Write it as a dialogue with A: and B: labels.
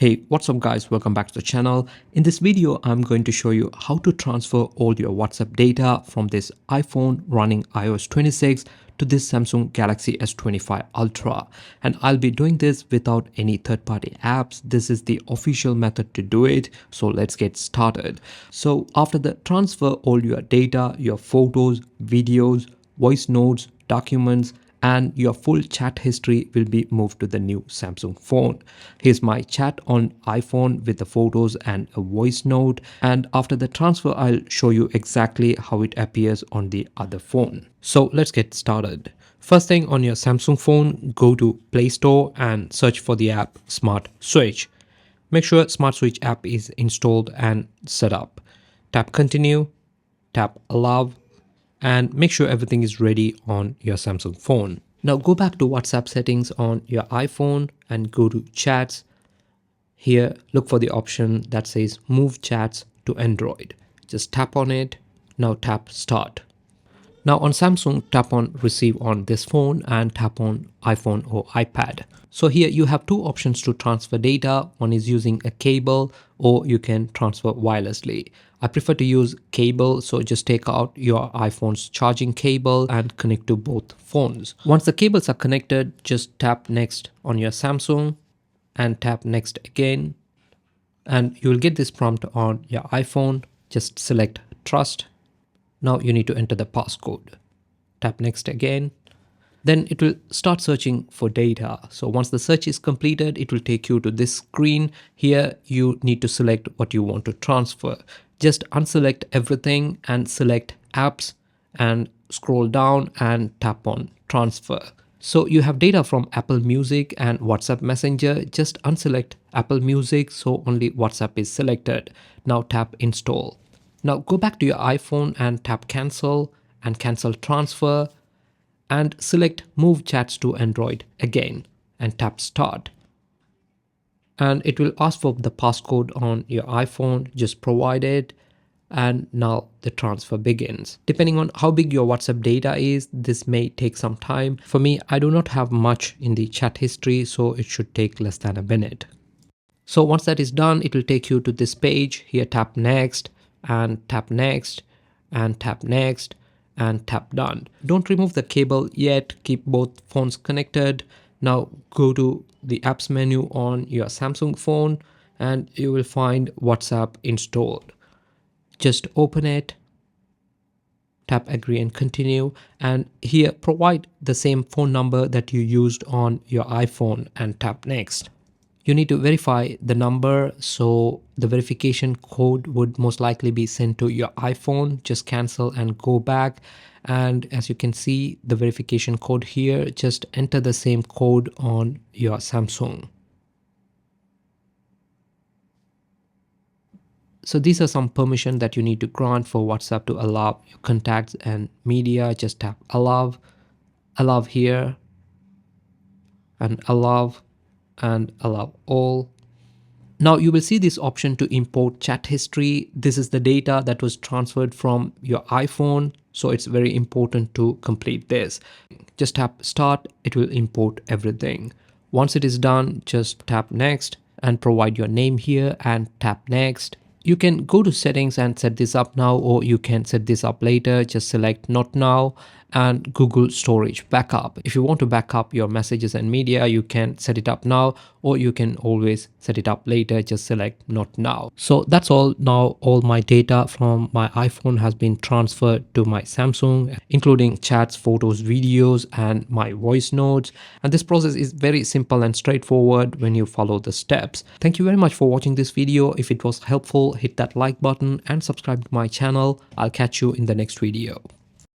A: Hey, what's up guys, welcome back to the channel. In this video, I'm going to show you how to transfer all your WhatsApp data from this iPhone running iOS 26 to this Samsung Galaxy S25 Ultra. And I'll be doing this without any third-party apps. This is the official method to do it. So let's get started. So after the transfer, all your data, your photos, videos, voice notes, documents, and your full chat history will be moved to the new Samsung phone. Here's my chat on iPhone with the photos and a voice note. And after the transfer, I'll show you exactly how it appears on the other phone. So let's get started. First thing, on your Samsung phone, go to Play Store and search for the app Smart Switch. Make sure Smart Switch app is installed and set up. Tap Continue, tap Allow, and make sure everything is ready on your Samsung phone. Now go back to WhatsApp settings on your iPhone and go to Chats. Here, look for the option that says Move Chats to Android. Just tap on it. Now tap Start. Now on Samsung, tap on Receive on this phone and tap on iPhone or iPad. So here you have two options to transfer data. One is using a cable or you can transfer wirelessly. I prefer to use cable, so just take out your iPhone's charging cable and connect to both phones. Once the cables are connected, just tap Next on your Samsung and tap Next again. And you will get this prompt on your iPhone. Just select Trust. Now you need to enter the passcode. Tap Next again. Then it will start searching for data. So once the search is completed, it will take you to this screen. Here you need to select what you want to transfer. Just unselect everything and select apps and scroll down and tap on transfer. So you have data from Apple Music and WhatsApp Messenger. Just unselect Apple Music so only WhatsApp is selected. Now tap install. Now go back to your iPhone and tap cancel and cancel transfer and select move chats to Android again and tap start. And it will ask for the passcode on your iPhone. Just provide it. And now the transfer begins. Depending on how big your WhatsApp data is, this may take some time. For me, I do not have much in the chat history, so it should take less than a minute. So once that is done, it will take you to this page. Here tap next and tap next and tap next and tap done. Don't remove the cable yet. Keep both phones connected. Now go to the apps menu on your Samsung phone and you will find WhatsApp installed. Just open it, tap agree and continue, and here provide the same phone number that you used on your iPhone and tap next. You need to verify the number, so the verification code would most likely be sent to your iPhone. Just cancel and go back, and as you can see the verification code here, just enter the same code on your Samsung. So these are some permission that you need to grant for WhatsApp to allow your contacts and media. Just tap allow, allow here, and allow all. Now you will see this option to import chat history. This is the data that was transferred from your iPhone. So it's very important to complete this. Just tap start, it will import everything. Once it is done, just tap next and provide your name here and tap next. You can go to settings and set this up now, or you can set this up later. Just select not now and Google Storage Backup. If you want to back up your messages and media, you can set it up now, or you can always set it up later. Just select not now. So that's all. Now all my data from my iPhone has been transferred to my Samsung, including chats, photos, videos, and my voice notes. And this process is very simple and straightforward when you follow the steps. Thank you very much for watching this video. If it was helpful, hit that like button and subscribe to my channel. I'll catch you in the next video.